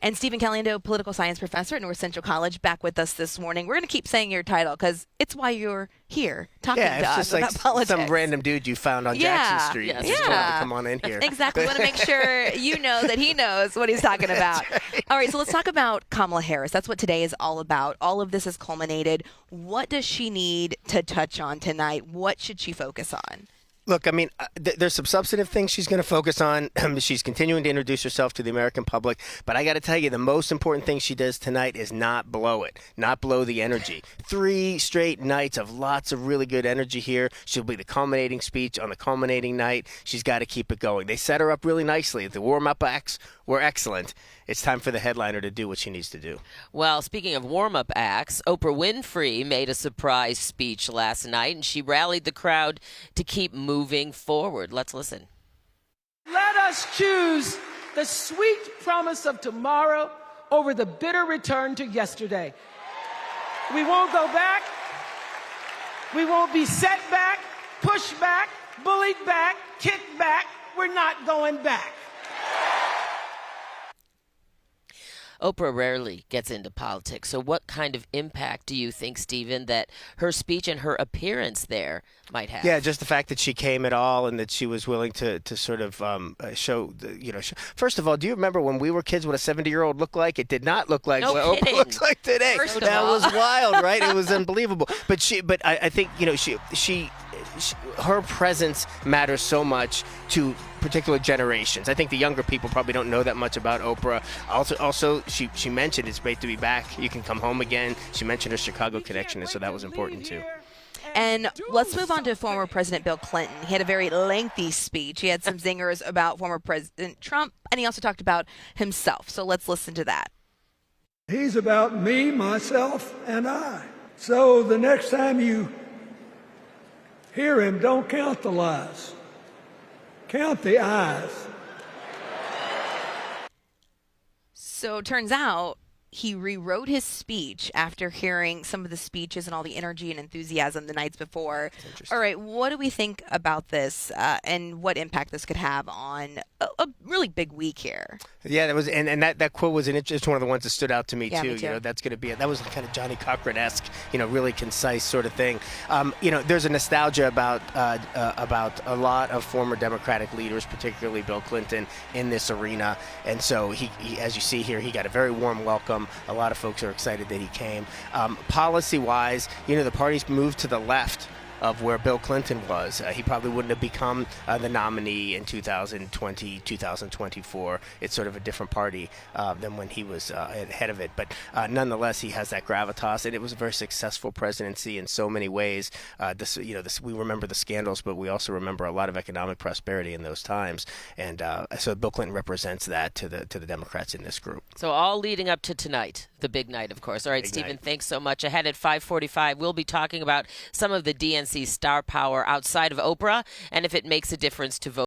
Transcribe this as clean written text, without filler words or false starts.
And Stephen Caliendo, political science professor at North Central College, back with us this morning. We're going to keep saying your title because it's why you're here talking to us just like about politics. Some random dude you found on Jackson Street. Yeah. Just wanted to come on in here. Exactly. We want to make sure you know that he knows what he's talking about. Right. All right, so let's talk about Kamala Harris. That's what today is all about. All of this has culminated. What does she need to touch on tonight? What should she focus on? Look, I mean, there's some substantive things she's going to focus on. She's continuing to introduce herself to the American public. But I got to tell you, the most important thing she does tonight is not blow it, not blow the energy. 3 straight nights of lots of really good energy here. She'll be the culminating speech on the culminating night. She's got to keep it going. They set her up really nicely. The warm-up acts were excellent. It's time for the headliner to do what she needs to do. Well, speaking of warm-up acts, Oprah Winfrey made a surprise speech last night, and she rallied the crowd to keep moving forward. Let's listen. Let us choose the sweet promise of tomorrow over the bitter return to yesterday. We won't go back. We won't be set back, pushed back, bullied back, kicked back. We're not going back. Oprah rarely gets into politics, so what kind of impact do you think, Stephen, that her speech and her appearance there might have? Yeah, just the fact that she came at all and that she was willing to sort of show. First of all, do you remember when we were kids what a 70-year-old looked like? It did not look like No what kidding. Oprah looks like today. First of That all. was wild, right? It was unbelievable. But I think she her presence matters so much to particular generations. I think the younger people probably don't know that much about Oprah. Also, she mentioned it's great to be back. You can come home again. She mentioned her Chicago connection, and so that was important too. And let's move on to former President Bill Clinton. He had a very lengthy speech. He had some zingers about former President Trump, and he also talked about himself. So let's listen to that. He's about me, myself, and I. So the next time you hear him, don't count the lies. Count the eyes. So it turns out he rewrote his speech after hearing some of the speeches and all the energy and enthusiasm the nights before. All right, what do we think about this and what impact this could have on a really big week here? Yeah, that was, and that quote was just one of the ones that stood out to me Yeah, too. me too. That's going to be that was kind of Johnny Cochran-esque, really concise sort of thing. There's a nostalgia about a lot of former Democratic leaders, particularly Bill Clinton, in this arena, and so he as you see here, he got a very warm welcome. A lot of folks are excited that he came. Policy-wise, the party's moved to the left of where Bill Clinton was. He probably wouldn't have become the nominee in 2020, 2024. It's sort of a different party than when he was head of it. But nonetheless, he has that gravitas, and it was a very successful presidency in so many ways. We remember the scandals, but we also remember a lot of economic prosperity in those times. And so Bill Clinton represents that to the Democrats in this group. So all leading up to tonight, the big night, of course. All right, Big Stephen, night. thanks so much. Ahead at 5:45, we'll be talking about some of the DNC star power outside of Oprah and if it makes a difference to vote.